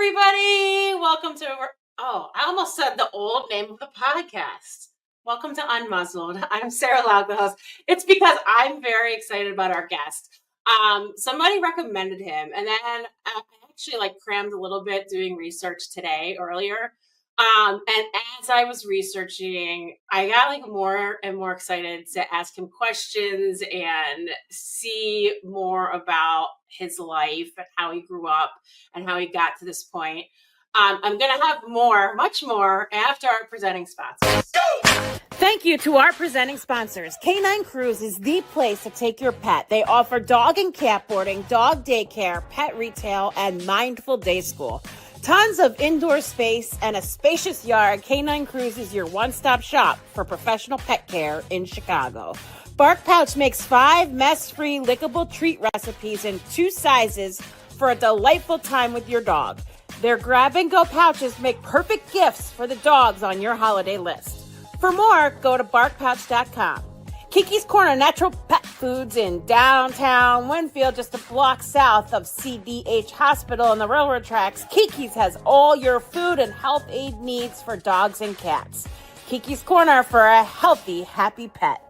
everybody. Welcome to, I almost said the old name of the podcast. Welcome to Unmuzzled. I'm Sarah Loud, the host. It's because I'm very excited about our guest. Somebody recommended him, and then I actually crammed a little bit doing research today earlier. And as I was researching, I got more and more excited to ask him questions and see more about his life and how he grew up and how he got to this point. I'm going to have much more after our presenting sponsors. Thank you to our presenting sponsors. Canine Cruise is the place to take your pet. They offer dog and cat boarding, dog daycare, pet retail, and mindful day school. Tons of indoor space and a spacious yard. Canine Cruise is your one-stop shop for professional pet care in Chicago. Bark Pouch makes 5 mess-free lickable treat recipes in 2 sizes for a delightful time with your dog. Their grab-and-go pouches make perfect gifts for the dogs on your holiday list. For more, go to barkpouch.com. Kiki's Corner Natural Pet Foods in downtown Winfield, just a block south of CDH Hospital on the railroad tracks. Kiki's has all your food and health aid needs for dogs and cats. Kiki's Corner for a healthy, happy pet.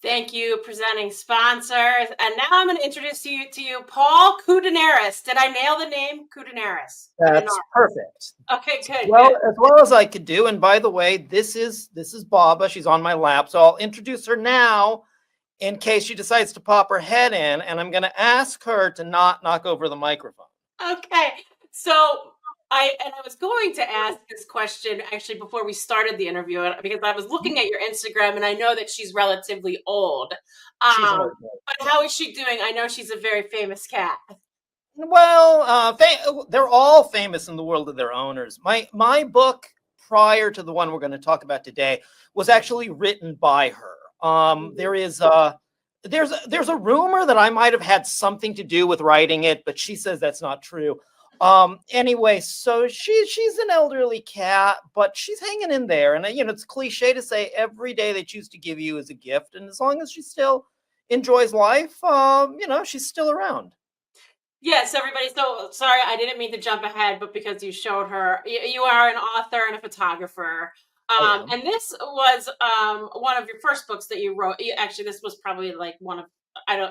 Thank you, presenting sponsors. And now I'm going to introduce to you Paul Koudounaris. Did I nail the name Koudounaris? That's perfect. Okay, good. Well, good. As well as I could do. And by the way, this is Baba. She's on my lap, so I'll introduce her now in case she decides to pop her head in. And I'm going to ask her to not knock over the microphone. Okay, so I was going to ask this question actually before we started the interview because I was looking at your Instagram and I know that she's relatively old. But how is she doing? I know she's a very famous cat. Well, they're all famous in the world of their owners. My book, prior to the one we're going to talk about today, was actually written by her. There's a rumor that I might have had something to do with writing it, but she says that's not true. Anyway, so she's an elderly cat, but she's hanging in there. And, it's cliche to say every day they choose to give you is a gift. And as long as she still enjoys life, she's still around. Yes, everybody. So sorry, I didn't mean to jump ahead, but because you showed her, you are an author and a photographer. And this was one of your first books that you wrote. Actually, this was probably one of,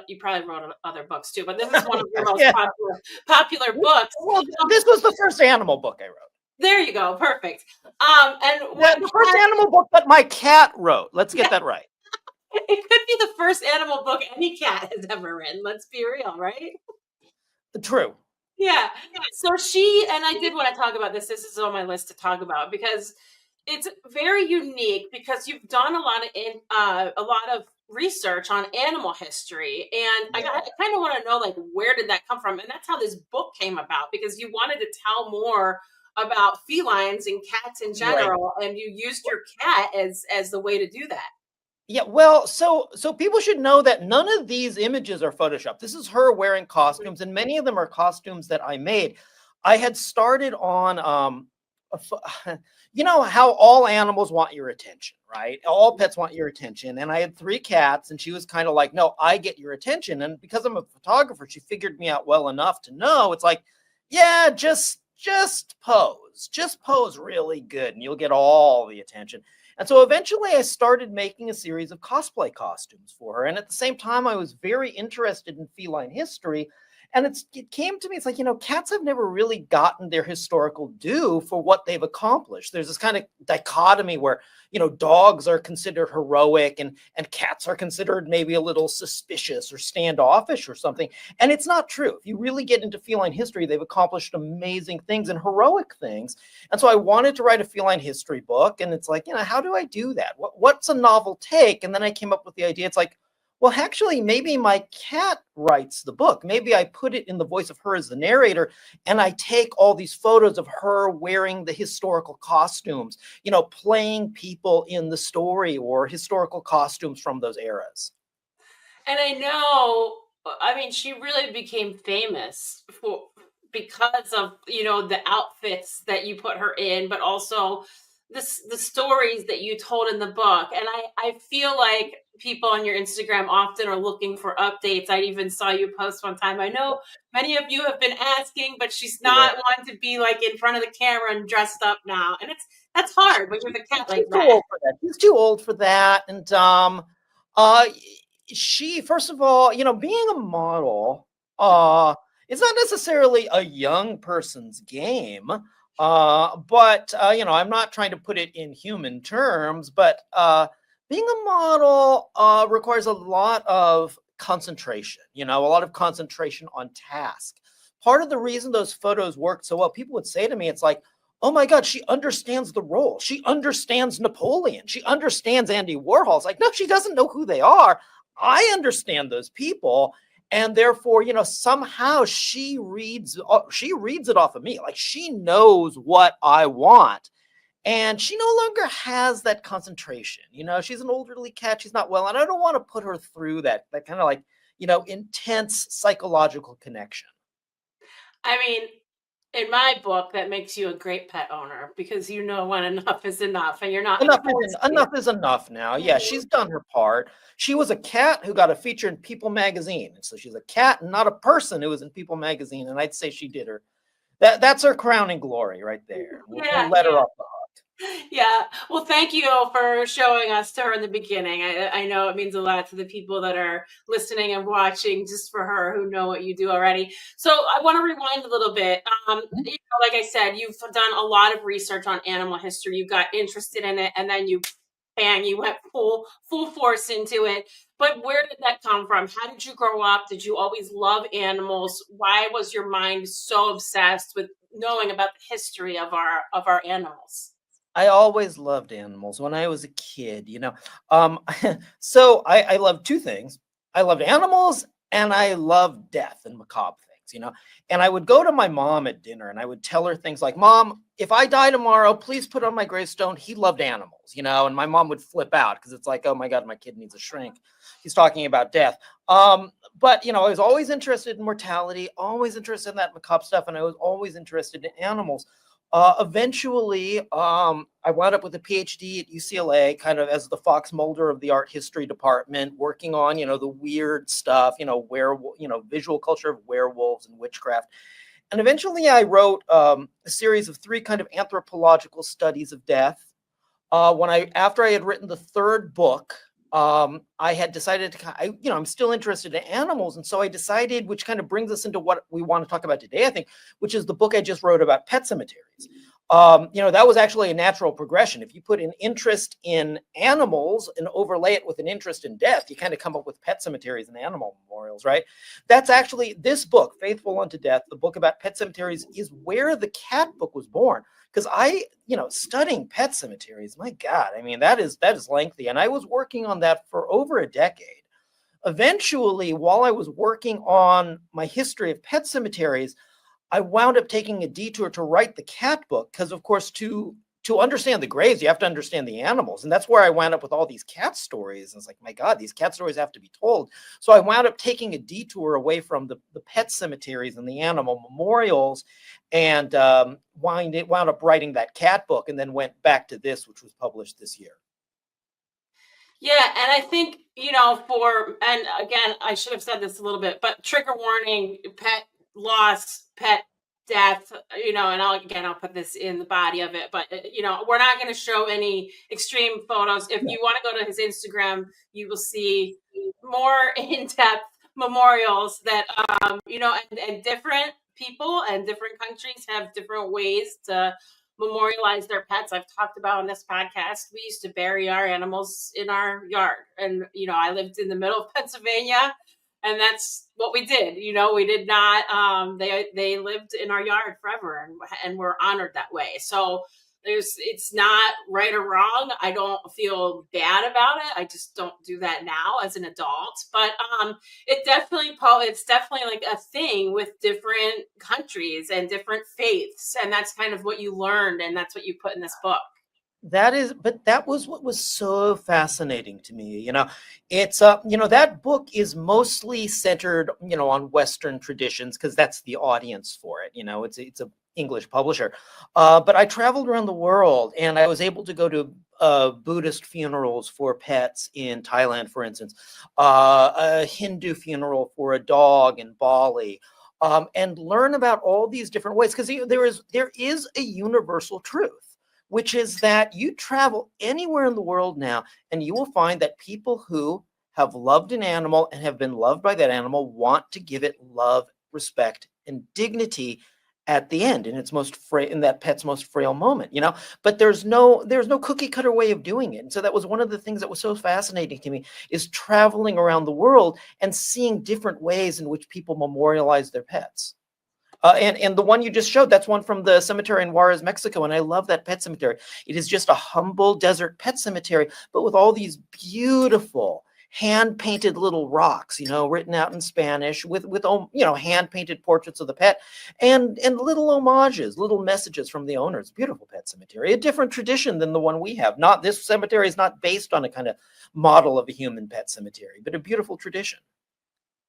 you probably wrote other books too, but this is one of your most popular books. Well, this was the first animal book I wrote. There you go. Perfect. The first animal book that my cat wrote. Let's get that right. It could be the first animal book any cat has ever written. Let's be real, right? True. Yeah. So and I did want to talk about this. This is on my list to talk about because it's very unique because you've done a lot of research on animal history, and I kind of want to know where did that come from? And that's how this book came about, because you wanted to tell more about felines and cats in general, and you used your cat as the way to do that. Yeah, well, so people should know that none of these images are Photoshopped. This is her wearing costumes, and many of them are costumes that I made. I had started on how all animals want your attention, right? All pets want your attention. And I had 3 cats, and she was kind of like, no, I get your attention. And because I'm a photographer, she figured me out well enough to know it's like, yeah, just pose. Just pose really good, and you'll get all the attention. And so eventually I started making a series of cosplay costumes for her. And at the same time, I was very interested in feline history. And it came to me, it's like, cats have never really gotten their historical due for what they've accomplished. There's this kind of dichotomy where, dogs are considered heroic and cats are considered maybe a little suspicious or standoffish or something. And it's not true. If you really get into feline history, they've accomplished amazing things and heroic things. And so I wanted to write a feline history book. And it's like, how do I do that? What's a novel take? And then I came up with the idea. It's like, well, actually, maybe my cat writes the book. Maybe I put it in the voice of her as the narrator, and I take all these photos of her wearing the historical costumes, playing people in the story or historical costumes from those eras. And I know, she really became famous because of, the outfits that you put her in, but also the stories that you told in the book. And I feel like people on your Instagram often are looking for updates. I even saw you post one time. I know many of you have been asking, but she's not one to be like in front of the camera and dressed up now. And that's hard when you have a cat like She's too that. old for that. She's too old for that. And she, first of all, being a model, it's not necessarily a young person's game. But I'm not trying to put it in human terms, but being a model requires a lot of concentration, a lot of concentration on task. Part of the reason those photos worked so well, people would say to me, it's like, oh my God, she understands the role. She understands Napoleon. She understands Andy Warhol. It's like, no, she doesn't know who they are. I understand those people. And therefore, somehow she reads it off of me. Like, she knows what I want. And she no longer has that concentration. She's an elderly cat. She's not well. And I don't want to put her through that kind of like, intense psychological connection. I mean, in my book, that makes you a great pet owner because when enough is enough, and you're not enough is enough now. Yeah, she's done her part. She was a cat who got a feature in People magazine, and so she's a cat and not a person who was in People magazine. And I'd say she did her. That's her crowning glory right there. We'll let her off the hook. Yeah. Well, thank you for showing us to her in the beginning. I know it means a lot to the people that are listening and watching just for her who know what you do already. So I want to rewind a little bit. Like I said, you've done a lot of research on animal history. You got interested in it, and then you went full force into it. But where did that come from? How did you grow up? Did you always love animals? Why was your mind so obsessed with knowing about the history of our animals? I always loved animals when I was a kid, So I loved two things. I loved animals and I loved death and macabre things, And I would go to my mom at dinner and I would tell her things like, Mom, if I die tomorrow, please put on my gravestone, he loved animals, and my mom would flip out because it's like, oh my God, my kid needs a shrink. He's talking about death. But, I was always interested in mortality, always interested in that macabre stuff. And I was always interested in animals. Eventually, I wound up with a PhD at UCLA, kind of as the Fox Mulder of the art history department, working on, the weird stuff, visual culture of werewolves and witchcraft. And eventually I wrote a series of 3 kind of anthropological studies of death. After I had written the 3rd book, I had decided I'm still interested in animals. And so I decided, which kind of brings us into what we want to talk about today, I think, which is the book I just wrote about pet cemeteries. That was actually a natural progression. If you put an interest in animals and overlay it with an interest in death, you kind of come up with pet cemeteries and animal memorials, right? That's actually this book, Faithful Unto Death, the book about pet cemeteries, is where the cat book was born. Because studying pet cemeteries, my God, I mean, that is lengthy. And I was working on that for over a decade. Eventually, while I was working on my history of pet cemeteries, I wound up taking a detour to write the cat book. Because, of course, to understand the graves, you have to understand the animals. And that's where I wound up with all these cat stories. And it's like, my God, these cat stories have to be told. So I wound up taking a detour away from the pet cemeteries and the animal memorials, and wound up writing that cat book, and then went back to this, which was published this year. Yeah, and I think, and again, I should have said this a little bit, but trigger warning, pet loss, pet death, and I'll put this in the body of it, but, we're not going to show any extreme photos. If you want to go to his Instagram, you will see more in-depth memorials that, and different people and different countries have different ways to memorialize their pets. I've talked about on this podcast, we used to bury our animals in our yard. And, I lived in the middle of Pennsylvania, and that's what we did. We did not, they lived in our yard forever, and we're honored that way. So it's not right or wrong. I don't feel bad about it. I just don't do that now as an adult. But it's definitely like a thing with different countries and different faiths. And that's kind of what you learned. And that's what you put in this book. But that was what was so fascinating to me. It's that book is mostly centered, on Western traditions, because that's the audience for it. English publisher. But I traveled around the world, and I was able to go to Buddhist funerals for pets in Thailand, for instance, a Hindu funeral for a dog in Bali, and learn about all these different ways. Because there is a universal truth, which is that you travel anywhere in the world now, and you will find that people who have loved an animal and have been loved by that animal want to give it love, respect, and dignity at the end, in its most in that pet's most frail moment, but there's no cookie cutter way of doing it. And so that was one of the things that was so fascinating to me, is traveling around the world and seeing different ways in which people memorialize their pets. And the one you just showed, that's one from the cemetery in Juarez, Mexico. And I love that pet cemetery. It is just a humble desert pet cemetery, but with all these beautiful hand-painted little rocks, written out in Spanish with hand-painted portraits of the pet, and little homages, little messages from the owners. Beautiful pet cemetery, a different tradition than the one we have. This cemetery is not based on a kind of model of a human pet cemetery, but a beautiful tradition.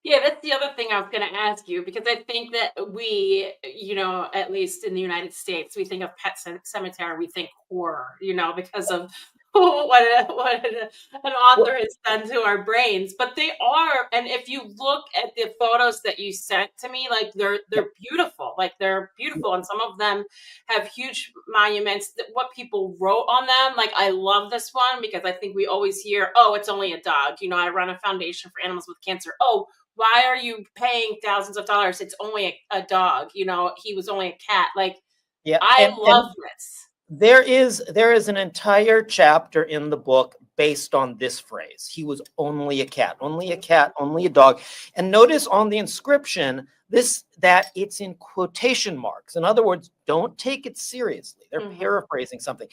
Yeah, that's the other thing I was going to ask you, because I think that we, at least in the United States, we think of pet cemetery, we think horror, because of what an author has done to our brains. But they are, and if you look at the photos that you sent to me, like they're beautiful, and some of them have huge monuments. What people wrote on them, like I love this one because I think we always hear, oh, it's only a dog. I run a foundation for animals with cancer. Oh, why are you paying thousands of dollars? It's only a dog. He was only a cat. Like, yeah, I love this. There is an entire chapter in the book based on this phrase. He was only a cat, only a dog. And notice on the inscription that it's in quotation marks. In other words, don't take it seriously. They're paraphrasing something.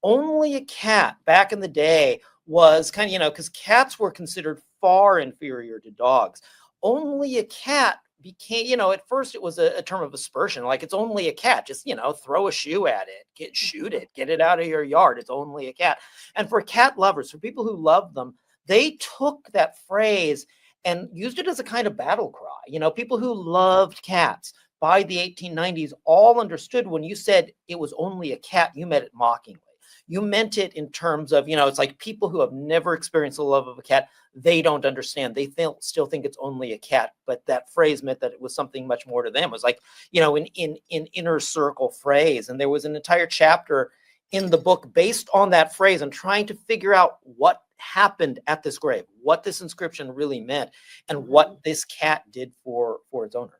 Only a cat back in the day was kind of, because cats were considered far inferior to dogs. Only a cat became, at first it was a term of aspersion, like it's only a cat, just, throw a shoe at it, shoot it, get it out of your yard. It's only a cat. And for cat lovers, for people who love them, they took that phrase and used it as a kind of battle cry. People who loved cats by the 1890s all understood when you said it was only a cat, you meant it mockingly. You meant it in terms of, it's like people who have never experienced the love of a cat, they don't understand. They still think it's only a cat, but that phrase meant that it was something much more to them. It was like, an inner circle phrase. And there was an entire chapter in the book based on that phrase and trying to figure out what happened at this grave, what this inscription really meant, and what this cat did for its owner.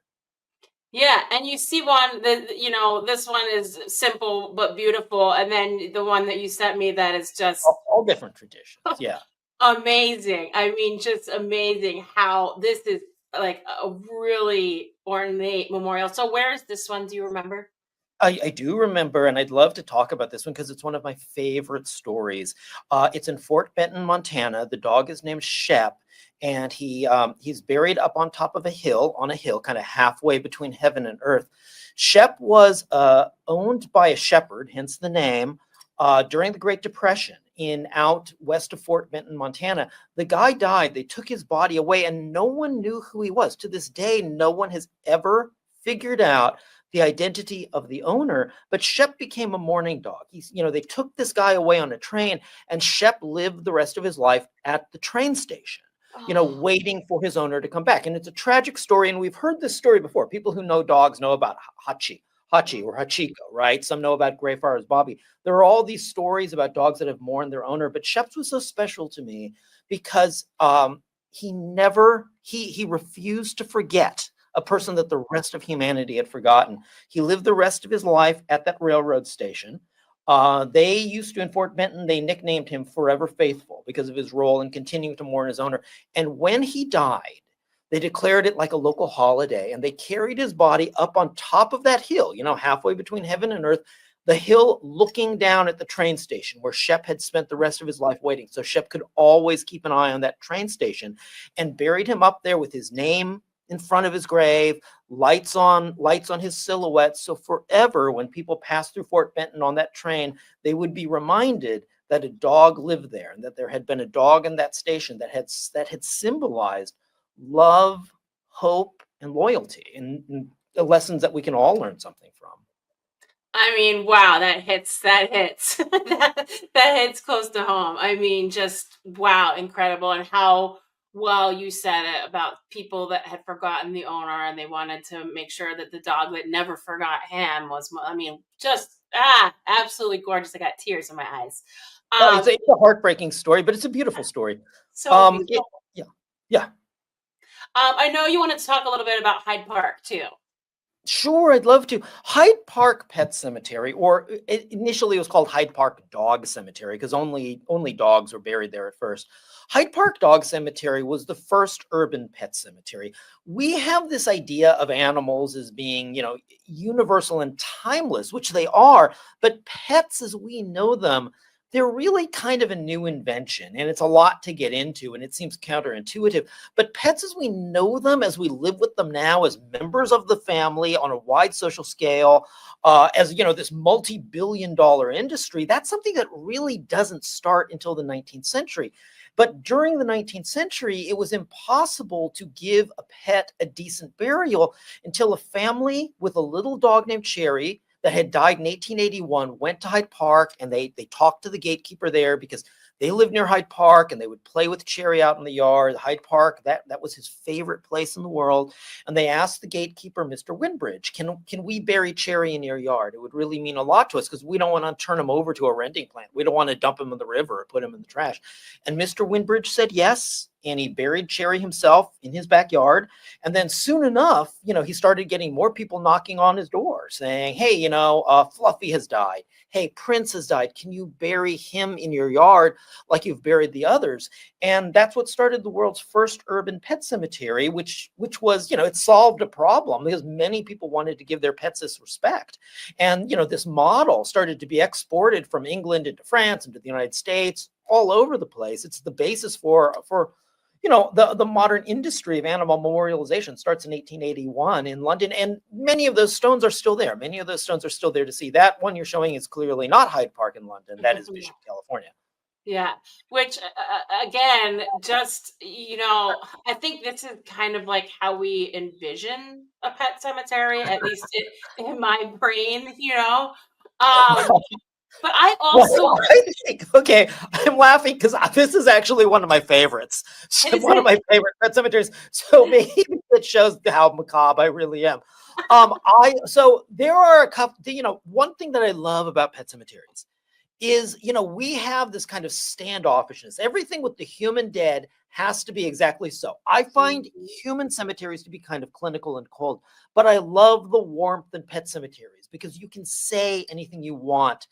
Yeah, and you see one that, this one is simple but beautiful, and then the one that you sent me that is just all different traditions. Yeah. Amazing. I mean, just amazing how this is like a really ornate memorial. So where is this one? Do you remember? I do remember, and I'd love to talk about this one because it's one of my favorite stories. It's in Fort Benton, Montana. The dog is named Shep, and he's buried up on top of a hill, kind of halfway between heaven and earth. Shep was owned by a shepherd, hence the name, during the Great Depression out west of Fort Benton, Montana. The guy died. They took his body away, and no one knew who he was. To this day, no one has ever figured out the identity of the owner, but Shep became a mourning dog. They took this guy away on a train, and Shep lived the rest of his life at the train station, waiting for his owner to come back. And it's a tragic story, and we've heard this story before. People who know dogs know about Hachi or Hachiko, right? Some know about Greyfriars Bobby. There are all these stories about dogs that have mourned their owner, but Shep's was so special to me because he refused to forget a person that the rest of humanity had forgotten. He lived the rest of his life at that railroad station. They used to, in Fort Benton, they nicknamed him Forever Faithful because of his role in continuing to mourn his owner. And when he died, they declared it like a local holiday, and they carried his body up on top of that hill, halfway between heaven and earth, the hill looking down at the train station where Shep had spent the rest of his life waiting. So Shep could always keep an eye on that train station, and buried him up there with his name in front of his grave, lights on his silhouette. So forever, when people passed through Fort Benton on that train, they would be reminded that a dog lived there, and that there had been a dog in that station that had symbolized love, hope, and loyalty, and the lessons that we can all learn something from. I mean, wow, that hits, that hits close to home. I mean, just wow, incredible. And how well you said it about people that had forgotten the owner and they wanted to make sure that the dog that never forgot him was, I mean, just, absolutely gorgeous. I got tears in my eyes. No, Um, it's a heartbreaking story, but it's a beautiful story. so It, beautiful. yeah, yeah. I know you wanted to talk a little bit about Hyde Park too. Sure, I'd love to. Hyde Park Pet Cemetery, or initially it was called Hyde Park Dog Cemetery because only dogs were buried there at first. Hyde Park Dog Cemetery was the first urban pet cemetery. We have this idea of animals as being, universal and timeless, which they are, but pets as we know them, they're really kind of a new invention, and it's a lot to get into, and it seems counterintuitive. But pets as we know them, as we live with them now, as members of the family on a wide social scale, as this multi-billion-dollar industry, that's something that really doesn't start until the 19th century. But during the 19th century, it was impossible to give a pet a decent burial until a family with a little dog named Cherry that had died in 1881 went to Hyde Park, and they talked to the gatekeeper there because they lived near Hyde Park and they would play with Cherry out in the yard. Hyde Park, that was his favorite place in the world. And they asked the gatekeeper, Mr. Winbridge, can we bury Cherry in your yard? It would really mean a lot to us because we don't want to turn him over to a renting plant. We don't want to dump him in the river or put him in the trash. And Mr. Winbridge said yes. And he buried Cherry himself in his backyard. And then soon enough, he started getting more people knocking on his door saying, hey, Fluffy has died. Hey, Prince has died. Can you bury him in your yard like you've buried the others? And that's what started the world's first urban pet cemetery, which was, it solved a problem because many people wanted to give their pets this respect. And, this model started to be exported from England into France, into the United States, all over the place. It's the basis for the modern industry of animal memorialization starts in 1881 in London, and many of those stones are still there. Many of those stones are still there to see. That one you're showing is clearly not Hyde Park in London. That is Bishop, California. Yeah, which again, just I think this is kind of like how we envision a pet cemetery, at least in my brain. But I also Well, I think, okay, I'm laughing because this is actually one of my favorites. One of my favorite pet cemeteries. So maybe it shows how macabre I really am. So there are a couple. One thing that I love about pet cemeteries is, we have this kind of standoffishness. Everything with the human dead has to be exactly so. I find human cemeteries to be kind of clinical and cold, but I love the warmth in pet cemeteries because you can say anything you want,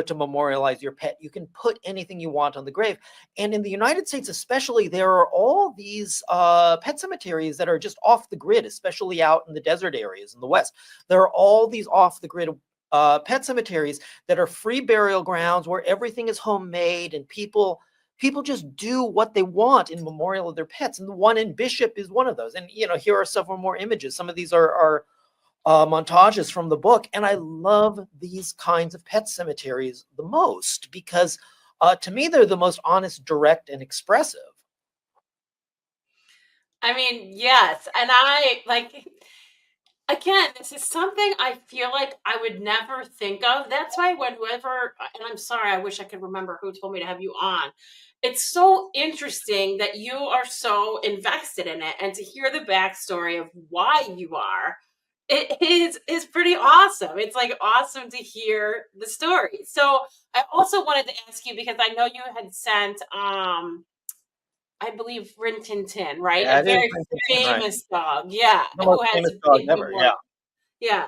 to memorialize your pet. You can put anything you want on the grave. And in the United States, especially, there are all these pet cemeteries that are just off the grid, especially out in the desert areas in the West. There are all these off the grid pet cemeteries that are free burial grounds where everything is homemade and people just do what they want in memorial of their pets. And the one in Bishop is one of those. And, here are several more images. Some of these are montages from the book. And I love these kinds of pet cemeteries the most because to me, they're the most honest, direct, and expressive. I mean, yes. And I again, this is something I feel like I would never think of. That's why whoever, and I'm sorry, I wish I could remember who told me to have you on. It's so interesting that you are so invested in it, and to hear the backstory of why you are, it is pretty awesome. It's like awesome to hear the story. So I also wanted to ask you because I know you had sent I believe Rin Tin Tin, right? Yeah, A very famous dog. Yeah. The Who most has famous dog been ever, yeah. Yeah.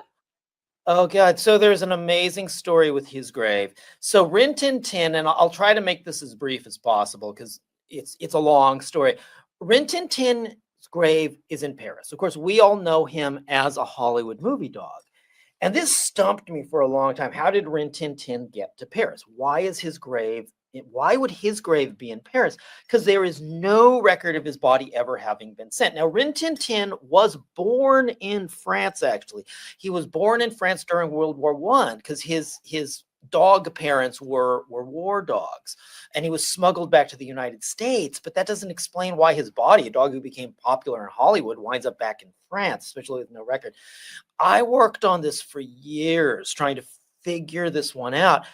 Oh God! So there's an amazing story with his grave. So Rin Tin Tin, and I'll try to make this as brief as possible because it's a long story. Rin Tin Tin's grave is in Paris. Of course, we all know him as a Hollywood movie dog, and this stumped me for a long time. How did Rin Tin Tin get to Paris? Why would his grave be in Paris? Because there is no record of his body ever having been sent. Now, Rin Tin Tin was born in France, actually. He was born in France during World War I because his dog parents were war dogs. And he was smuggled back to the United States. But that doesn't explain why his body, a dog who became popular in Hollywood, winds up back in France, especially with no record. I worked on this for years, trying to figure this one out,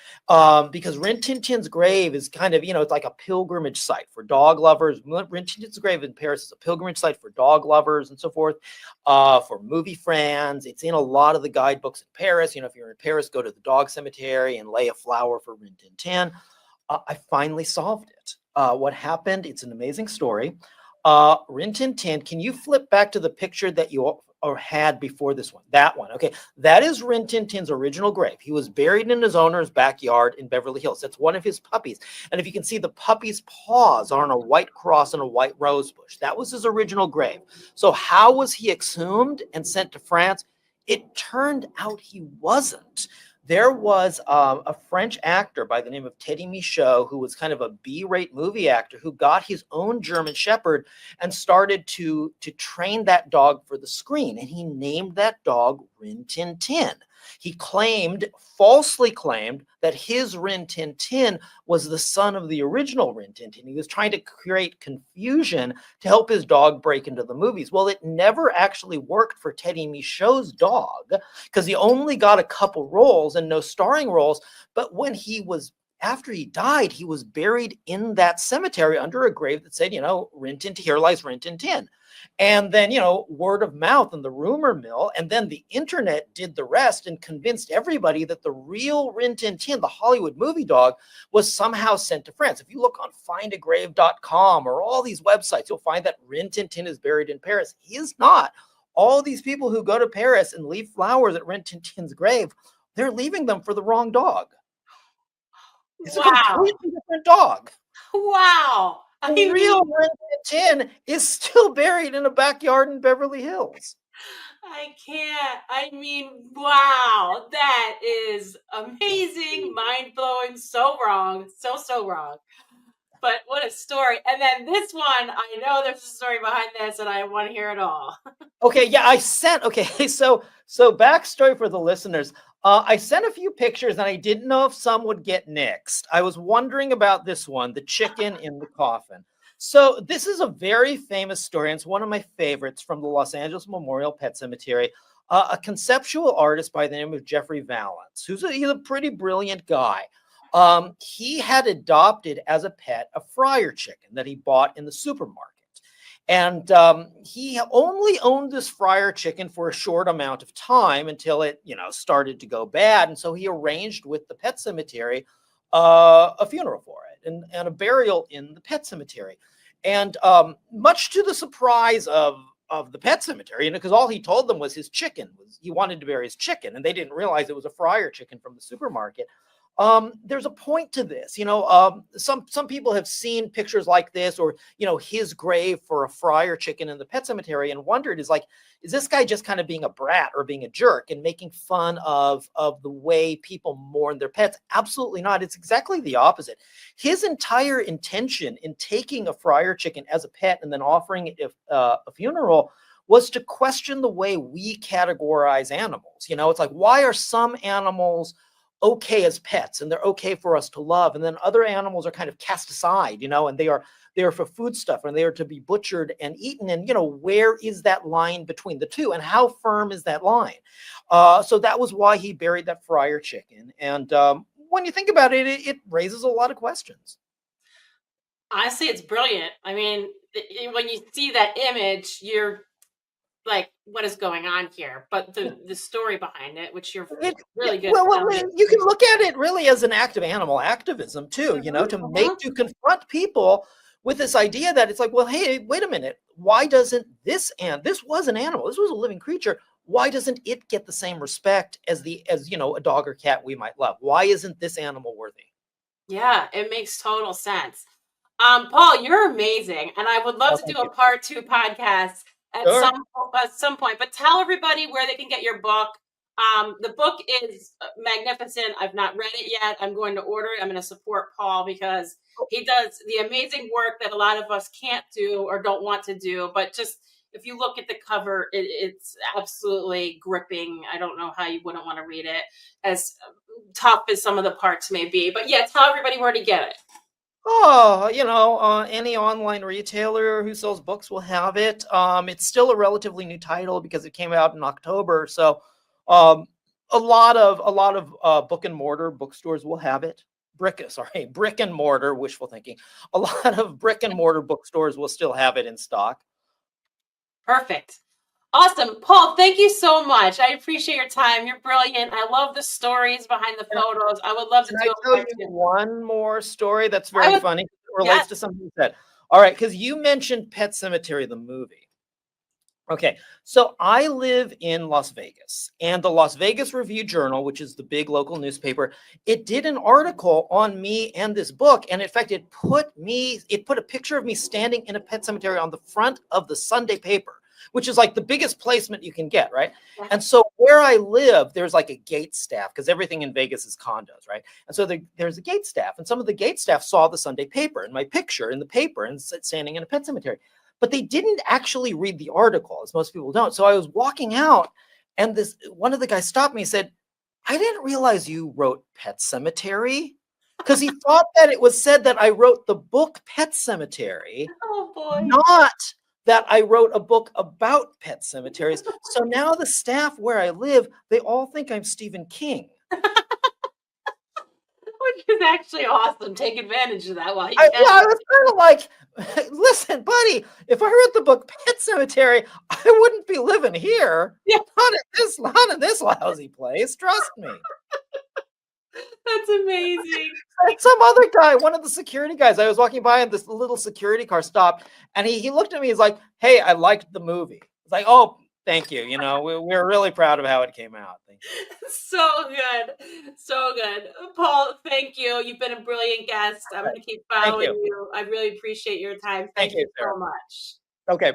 because Rin Tin Tin's grave is kind of, it's like a pilgrimage site for dog lovers. Rin Tin Tin's grave in Paris is a pilgrimage site for dog lovers and so forth, for movie fans. It's in a lot of the guidebooks in Paris. If you're in Paris, go to the dog cemetery and lay a flower for Rin Tin Tin. I finally solved it. What happened? It's an amazing story. Rin Tin Tin, can you flip back to the picture that you had before this one? That one. Okay. That is Rin Tin Tin's original grave. He was buried in his owner's backyard in Beverly Hills. That's one of his puppies. And if you can see, the puppy's paws are on a white cross and a white rose bush. That was his original grave. So how was he exhumed and sent to France? It turned out he wasn't. There was a French actor by the name of Teddy Michaud, who was kind of a B-rate movie actor, who got his own German Shepherd and started to train that dog for the screen. And he named that dog Rin Tin Tin. He falsely claimed that his Rin Tin Tin was the son of the original Rin Tin Tin. He was trying to create confusion to help his dog break into the movies. Well, it never actually worked for Teddy Michaud's dog, because he only got a couple roles and no starring roles. But after he died, he was buried in that cemetery under a grave that said, Rin Tin Tin, here lies Rin Tin Tin. And then, word of mouth and the rumor mill, and then the internet did the rest and convinced everybody that the real Rin Tin Tin, the Hollywood movie dog, was somehow sent to France. If you look on findagrave.com or all these websites, you'll find that Rin Tin Tin is buried in Paris. He is not. All these people who go to Paris and leave flowers at Rin Tin Tin's grave, they're leaving them for the wrong dog. It's a completely different dog. Wow. The real Rin Tin Tin is still buried in a backyard in Beverly Hills. I can't. I mean, wow. That is amazing, mind-blowing, so wrong. So wrong. But what a story. And then this one, I know there's a story behind this, and I want to hear it all. Okay, yeah, so backstory for the listeners. I sent a few pictures, and I didn't know if some would get nixed. I was wondering about this one, the chicken in the coffin. So this is a very famous story, and it's one of my favorites from the Los Angeles Memorial Pet Cemetery. A conceptual artist by the name of Jeffrey Valance, he's a pretty brilliant guy. He had adopted as a pet a fryer chicken that he bought in the supermarket. And he only owned this fryer chicken for a short amount of time until it, started to go bad. And so he arranged with the pet cemetery a funeral for it and a burial in the pet cemetery. And much to the surprise of the pet cemetery, because all he told them was his chicken. He wanted to bury his chicken, and they didn't realize it was a fryer chicken from the supermarket. There's a point to this, some people have seen pictures like this, or, his grave for a fryer chicken in the pet cemetery, and wondered, is this guy just kind of being a brat or being a jerk and making fun of the way people mourn their pets? Absolutely not. It's exactly the opposite. His entire intention in taking a fryer chicken as a pet and then offering it a funeral was to question the way we categorize animals. It's like, why are some animals okay as pets and they're okay for us to love, and then other animals are kind of cast aside, and they are for food stuff and they are to be butchered and eaten? And where is that line between the two, and how firm is that line? So that was why he buried that fryer chicken. And when you think about it, it raises a lot of questions. Honestly, it's brilliant. I mean, when you see that image, you're like, what is going on here? But the story behind it, which you're really good. Well, you can look at it really as an act of animal activism too, to confront people with this idea that it's like, well, hey, wait a minute, why doesn't this was an animal, this was a living creature, why doesn't it get the same respect as a dog or cat we might love? Why isn't this animal worthy? Yeah, it makes total sense. Paul, you're amazing, and I would love to do a part 2 podcast at some point. But tell everybody where they can get your book. The book is magnificent. I've not read it yet. I'm going to order it. I'm going to support Paul because he does the amazing work that a lot of us can't do or don't want to do. But just if you look at the cover, it's absolutely gripping. I don't know how you wouldn't want to read it, as tough as some of the parts may be. But yeah, tell everybody where to get it. Oh, any online retailer who sells books will have it. It's still a relatively new title because it came out in October. So a lot of book and mortar bookstores will have it. Brick and mortar, wishful thinking. A lot of brick and mortar bookstores will still have it in stock. Perfect. Awesome. Paul, thank you so much. I appreciate your time. You're brilliant. I love the stories behind the photos. I would love to Can do I a tell part you two. one more story that's very funny? It relates Yes. to something you said. All right, because you mentioned Pet Sematary, the movie. Okay, so I live in Las Vegas, and the Las Vegas Review-Journal, which is the big local newspaper, it did an article on me and this book, and in fact, it put a picture of me standing in a pet cemetery on the front of the Sunday paper, which is like the biggest placement you can get, right? Yeah. And so where I live, there's like a gate staff, because everything in Vegas is condos, right? And so there's a gate staff, and some of the gate staff saw the Sunday paper and my picture in the paper and standing in a pet cemetery. But they didn't actually read the article, as most people don't. So I was walking out, and one of the guys stopped me and said, "I didn't realize you wrote Pet Sematary," because he thought that it was said that I wrote the book Pet Sematary, Oh boy. not that I wrote a book about pet cemeteries. So now the staff where I live, they all think I'm Stephen King. Which is actually awesome. Take advantage of that while you I can. was kind of like, listen, buddy, if I wrote the book Pet Cemetery, I wouldn't be living here. Yeah. Not in this lousy place. Trust me. That's amazing. And some other guy, one of the security guys, I was walking by and this little security car stopped, and he looked at me. He's like, "Hey, I liked the movie." It's like, "Oh, thank you. You know, we're really proud of how it came out." Thank you. So good. So good. Paul, thank you. You've been a brilliant guest. I'm going to keep following you. I really appreciate your time. Thank you Sarah. so much. Okay.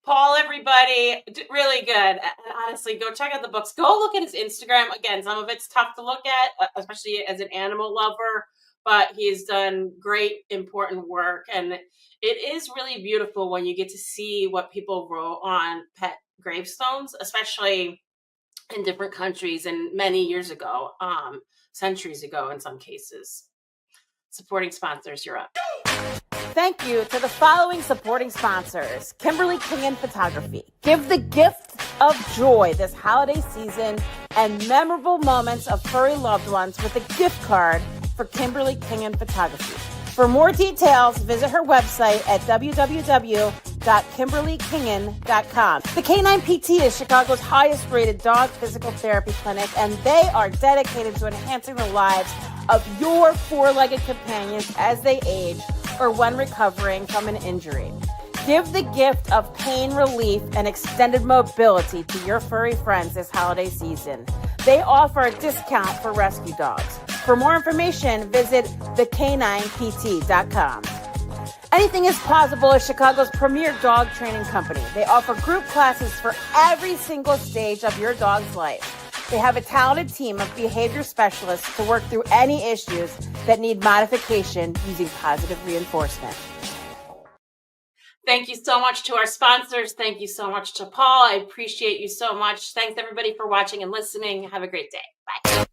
Paul, everybody, really good. And honestly, go check out the books. Go look at his Instagram. Again, some of it's tough to look at, especially as an animal lover, but he's done great, important work. And it is really beautiful when you get to see what people wrote on pet gravestones, especially in different countries and many years ago, centuries ago in some cases. Supporting sponsors, you're up. Thank you to the following supporting sponsors: Kimberly Kingen Photography. Give the gift of joy this holiday season and memorable moments of furry loved ones with a gift card for Kimberly Kingen Photography. For more details, visit her website at www.kimberlykingen.com. The Canine PT is Chicago's highest rated dog physical therapy clinic, and they are dedicated to enhancing the lives of your four-legged companions as they age or when recovering from an injury. Give the gift of pain relief and extended mobility to your furry friends this holiday season. They offer a discount for rescue dogs. For more information, visit thecaninepT.com. Anything is Possible is Chicago's premier dog training company. They offer group classes for every single stage of your dog's life. They have a talented team of behavior specialists to work through any issues that need modification using positive reinforcement. Thank you so much to our sponsors. Thank you so much to Paul. I appreciate you so much. Thanks everybody for watching and listening. Have a great day. Bye.